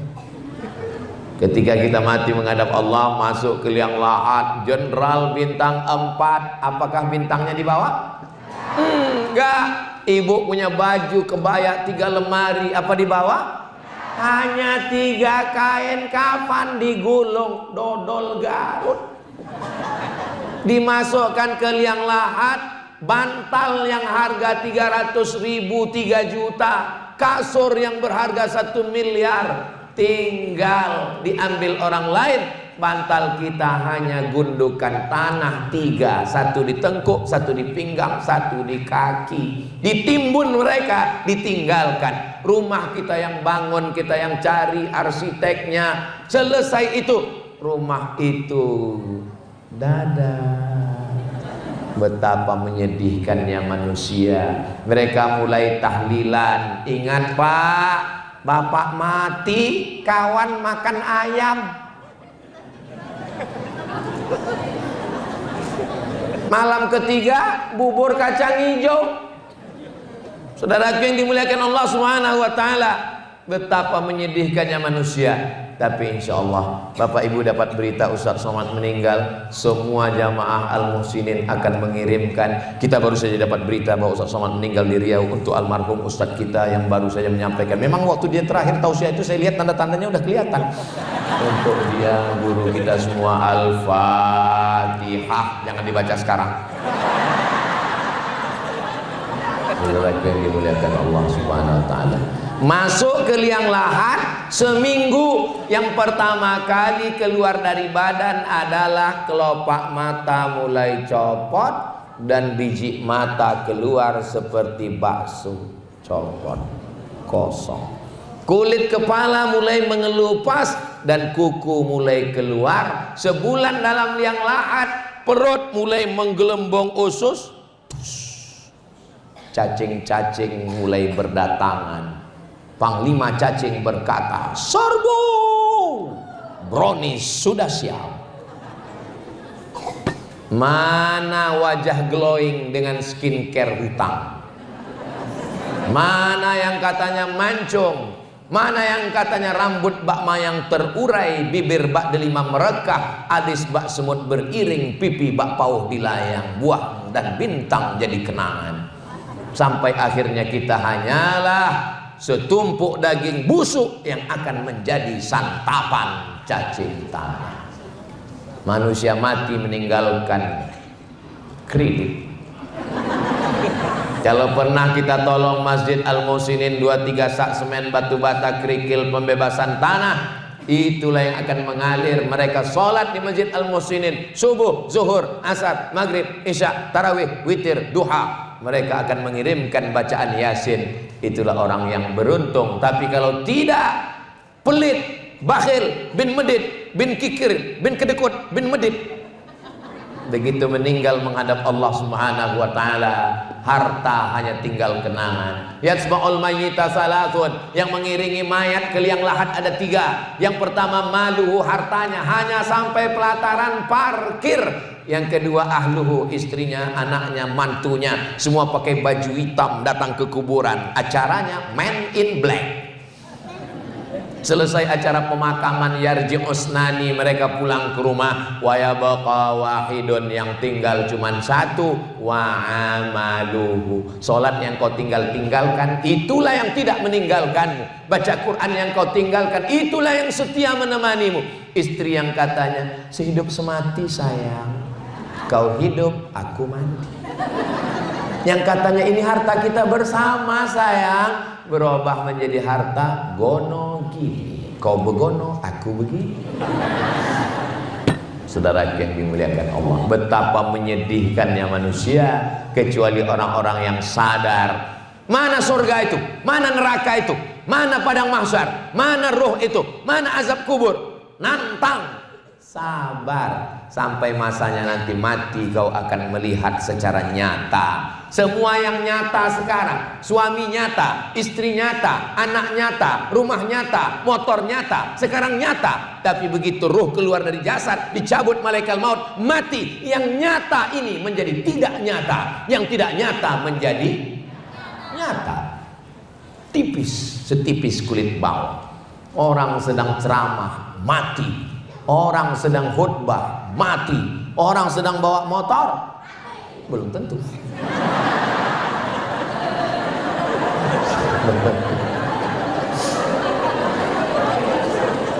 Ketika kita mati menghadap Allah, masuk ke liang lahat, jenderal bintang 4, apakah bintangnya di bawah? Enggak. Ibu punya baju kebaya 3 lemari, apa di bawah? Hanya 3 kain kafan digulung, dodol Garut. Dimasukkan ke liang lahat, bantal yang harga 300.000 3 juta, kasur yang berharga 1 miliar, tinggal diambil orang lain. Bantal kita hanya gundukan tanah 3, 1 di tengkuk, 1 di pinggang, 1 di kaki. Ditimbun mereka, ditinggalkan. Rumah kita yang bangun, kita yang cari arsiteknya. Selesai itu, rumah itu dadah. Betapa menyedihkannya manusia. Mereka mulai tahlilan. Ingat Pak, bapak mati, kawan makan ayam. Malam ketiga bubur kacang hijau. Saudaraku yang dimuliakan Allah Subhanahu wa taala, betapa menyedihkannya manusia. Tapi insya Allah Bapak Ibu dapat berita Ustadz Somad meninggal, semua jamaah Al-Muhsinin akan mengirimkan. Kita baru saja dapat berita bahwa Ustadz Somad meninggal di Riau untuk almarhum Ustadz kita yang baru saja menyampaikan. Memang waktu dia terakhir tausiah itu saya lihat tanda-tandanya udah kelihatan. Untuk dia guru kita semua, Al-Fatihah, jangan dibaca sekarang. Saudaraku yang dimuliakan Allah Subhanahu wa taala, masuk ke liang lahat seminggu. Yang pertama kali keluar dari badan adalah kelopak mata mulai copot dan biji mata keluar seperti bakso copot, kosong. Kulit kepala mulai mengelupas dan kuku mulai keluar. Sebulan dalam liang lahat, perut mulai menggelembung usus, cacing-cacing mulai berdatangan. Panglima cacing berkata, "Serbu, brownies sudah siap." Mana wajah glowing dengan skincare hutang? Mana yang katanya mancung? Mana yang katanya rambut bak mayang terurai, bibir bak delima merekah, alis bak semut beriring, pipi bak pauh dilayang, buah dan bintang jadi kenangan. Sampai akhirnya kita hanyalah setumpuk daging busuk yang akan menjadi santapan cacing tanah. Manusia mati meninggalkan kredit. Kalau pernah kita tolong Masjid Al-Muhsinin 2-3 sak semen batu bata kerikil pembebasan tanah, itulah yang akan mengalir. Mereka sholat di Masjid Al-Muhsinin subuh, zuhur, asar, maghrib, isya, tarawih, witir, duha. Mereka akan mengirimkan bacaan Yasin. Itulah orang yang beruntung. Tapi kalau tidak, pelit, bakhil, bin medit, bin kikir, bin kedekut, bin medit, begitu meninggal menghadap Allah Subhanahu wa taala, harta hanya tinggal kenangan. Yatsba'ul mayyita salasun, yang mengiringi mayat ke liang lahat ada 3. Yang pertama maluhu, hartanya hanya sampai pelataran parkir. Yang kedua ahluhu, istrinya, anaknya, mantunya, semua pakai baju hitam datang ke kuburan. Acaranya Men in Black. Selesai acara pemakaman, yarji usnani, mereka pulang ke rumah. Wa yabqa wahidun, yang tinggal cuman 1. Wa amaluhu, salat yang kau tinggalkan, itulah yang tidak meninggalkanmu. Baca Quran yang kau tinggalkan, itulah yang setia menemanimu. Istri yang katanya sehidup semati sayang, kau hidup aku mati. Yang katanya ini harta kita bersama sayang, berubah menjadi harta gono gini. Kau begono, aku begini. Saudara yang dimuliakan Allah, betapa menyedihkannya manusia kecuali orang-orang yang sadar. Mana surga itu? Mana neraka itu? Mana padang mahsyar? Mana ruh itu? Mana azab kubur? Nantang. Sabar sampai masanya nanti mati, kau akan melihat secara nyata semua yang nyata sekarang. Suami nyata, istri nyata, anak nyata, rumah nyata, motor nyata, sekarang nyata. Tapi begitu ruh keluar dari jasad, dicabut malaikat maut, mati. Yang nyata ini menjadi tidak nyata, yang tidak nyata menjadi nyata. Tipis, setipis kulit bawang. Orang sedang ceramah, mati. Orang sedang khutbah, mati. Orang sedang bawa motor, belum tentu.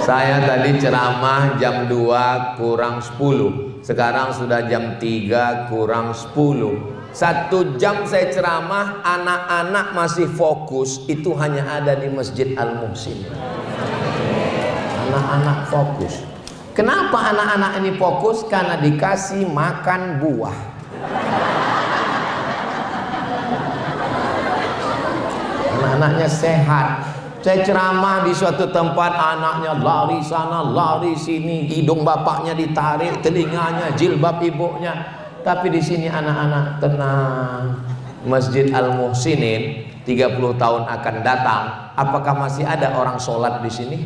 Saya tadi ceramah jam 2 kurang 10. Sekarang sudah jam 3 kurang 10. 1 jam saya ceramah, anak-anak masih fokus. Itu hanya ada di Masjid Al-Muhsin. Anak-anak fokus. Kenapa anak-anak ini fokus? Karena dikasih makan buah. Anak-anaknya sehat. Saya ceramah di suatu tempat, anaknya lari sana, lari sini, hidung bapaknya ditarik, telinganya, jilbab ibunya. Tapi di sini anak-anak tenang. Masjid Al-Muhsinin 30 tahun akan datang. Apakah masih ada orang sholat di sini?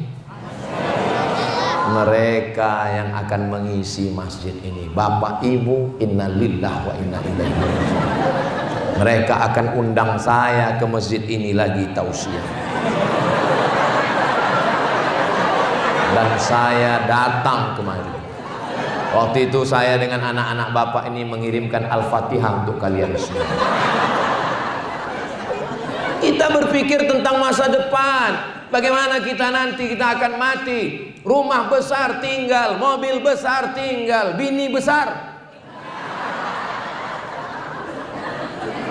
Mereka yang akan mengisi masjid ini, bapak ibu, innalillah wa inna ilaihi raji'un. Mereka akan undang saya ke masjid ini lagi tausiah, dan saya datang kemari. Waktu itu saya dengan anak-anak bapak ini mengirimkan Al-Fatihah untuk kalian semua. Kita berpikir tentang masa depan. Bagaimana kita nanti, kita akan mati. Rumah besar tinggal, mobil besar tinggal, bini besar.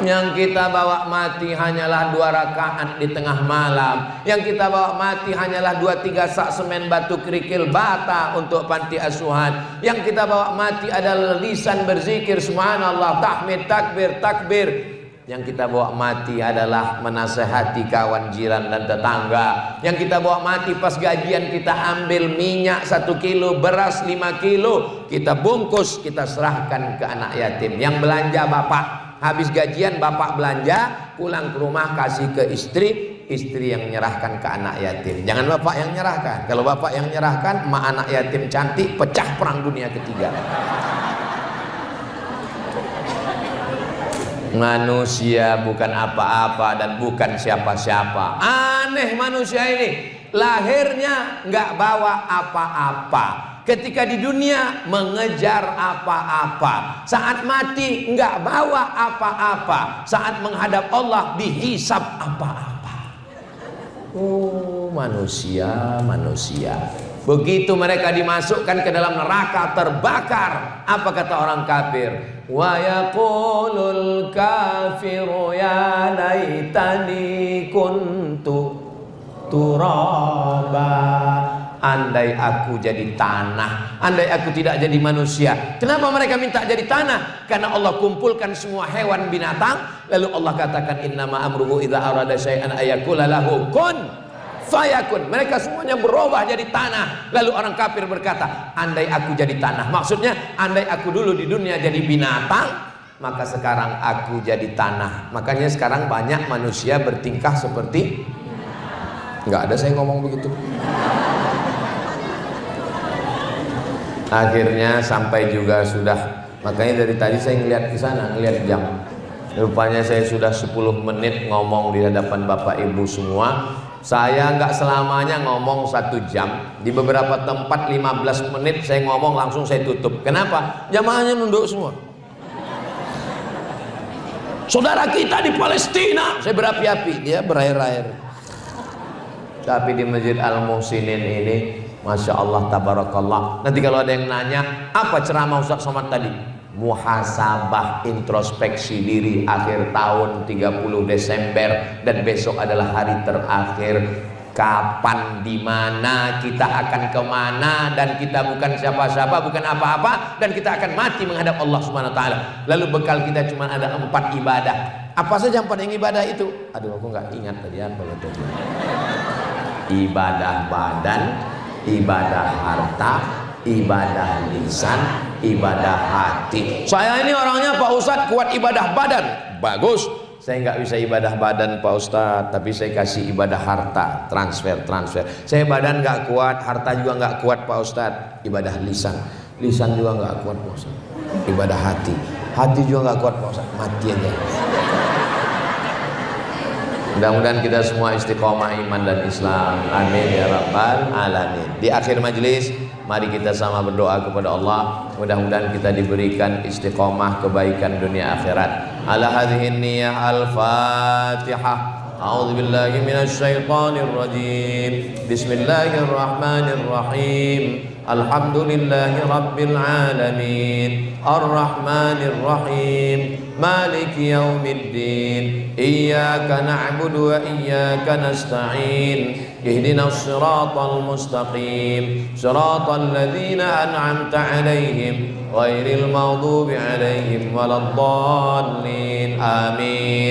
Yang kita bawa mati hanyalah 2 rakaat di tengah malam. Yang kita bawa mati hanyalah 2-3 sak semen batu kerikil bata untuk panti asuhan. Yang kita bawa mati adalah lisan berzikir subhanallah, tahmid, takbir, takbir. Yang kita bawa mati adalah menasehati kawan, jiran dan tetangga. Yang kita bawa mati pas gajian, kita ambil minyak 1 kilo, beras 5 kilo, kita bungkus, kita serahkan ke anak yatim. Yang belanja bapak, habis gajian bapak belanja, pulang ke rumah kasih ke istri, istri yang menyerahkan ke anak yatim. Jangan bapak yang menyerahkan. Kalau bapak yang menyerahkan, emak anak yatim cantik, pecah perang dunia ketiga. Manusia bukan apa-apa dan bukan siapa-siapa. Aneh manusia ini. Lahirnya nggak bawa apa-apa. Ketika di dunia mengejar apa-apa. Saat mati nggak bawa apa-apa. Saat menghadap Allah dihisap apa-apa. Oh, manusia, manusia. Begitu mereka dimasukkan ke dalam neraka terbakar, apa kata orang kafir? Wa yaqulul kafiru ya laitani kuntu turaba. Andai aku jadi tanah, andai aku tidak jadi manusia. Kenapa mereka minta jadi tanah? Karena Allah kumpulkan semua hewan binatang, lalu Allah katakan innama amruhu idza arada syai'an ayaqula lahu kun fayakun. Mereka semuanya berubah jadi tanah. Lalu orang kafir berkata, andai aku jadi tanah. Maksudnya, andai aku dulu di dunia jadi binatang, maka sekarang aku jadi tanah. Makanya sekarang banyak manusia bertingkah seperti, nggak ada saya ngomong begitu. Akhirnya sampai juga sudah. Makanya dari tadi saya ngeliat ke sana, ngeliat jam. Rupanya saya sudah 10 menit ngomong di hadapan Bapak Ibu semua. Saya nggak selamanya ngomong 1 jam. Di beberapa tempat 15 menit saya ngomong langsung saya tutup. Kenapa? Jamaahnya nunduk semua. Saudara kita di Palestina, saya berapi-api, dia berair-air. Tapi di Masjid Al-Muhsinin ini, Masya Allah, tabarakallah. Nanti kalau ada yang nanya, apa ceramah Ustaz Somad tadi? Muhasabah, introspeksi diri akhir tahun 30 Desember dan besok adalah hari terakhir. Kapan, di mana, kita akan kemana, dan kita bukan siapa-siapa, bukan apa-apa, dan kita akan mati menghadap Allah Subhanahu Wa Taala. Lalu bekal kita cuma ada 4 ibadah. Apa saja 4 yang ibadah itu? Aduh, aku nggak ingat tadi apa katanya. Ibadah badan, ibadah harta, ibadah lisan, ibadah hati. Saya ini orangnya Pak Ustadz kuat ibadah badan, bagus. Saya nggak bisa ibadah badan Pak Ustadz, tapi saya kasih ibadah harta, transfer. Saya badan nggak kuat, harta juga nggak kuat Pak Ustadz. Ibadah lisan juga nggak kuat Pak Ustadz. Ibadah hati juga nggak kuat Pak Ustadz. Mati aja. Mudah-mudahan kita semua istiqomah iman dan Islam. Amin ya rabbal alamin. Di akhir majelis, mari kita sama berdoa kepada Allah. Mudah-mudahan kita diberikan istiqomah kebaikan dunia akhirat. Ala hadhihi niyyah al-Fatihah. A'udzu billahi minasy syaithanir rajim. Bismillahirrahmanirrahim. Alhamdulillahi rabbil alamin. Ar-Rahmanir Rahim. Maliki yaumiddin. Iyyaka na'budu wa iyyaka nasta'in. Ihdinas siratal mustaqim. Siratal ladzina an'amta 'alaihim ghairil maghdubi 'alaihim waladdallin. Amin.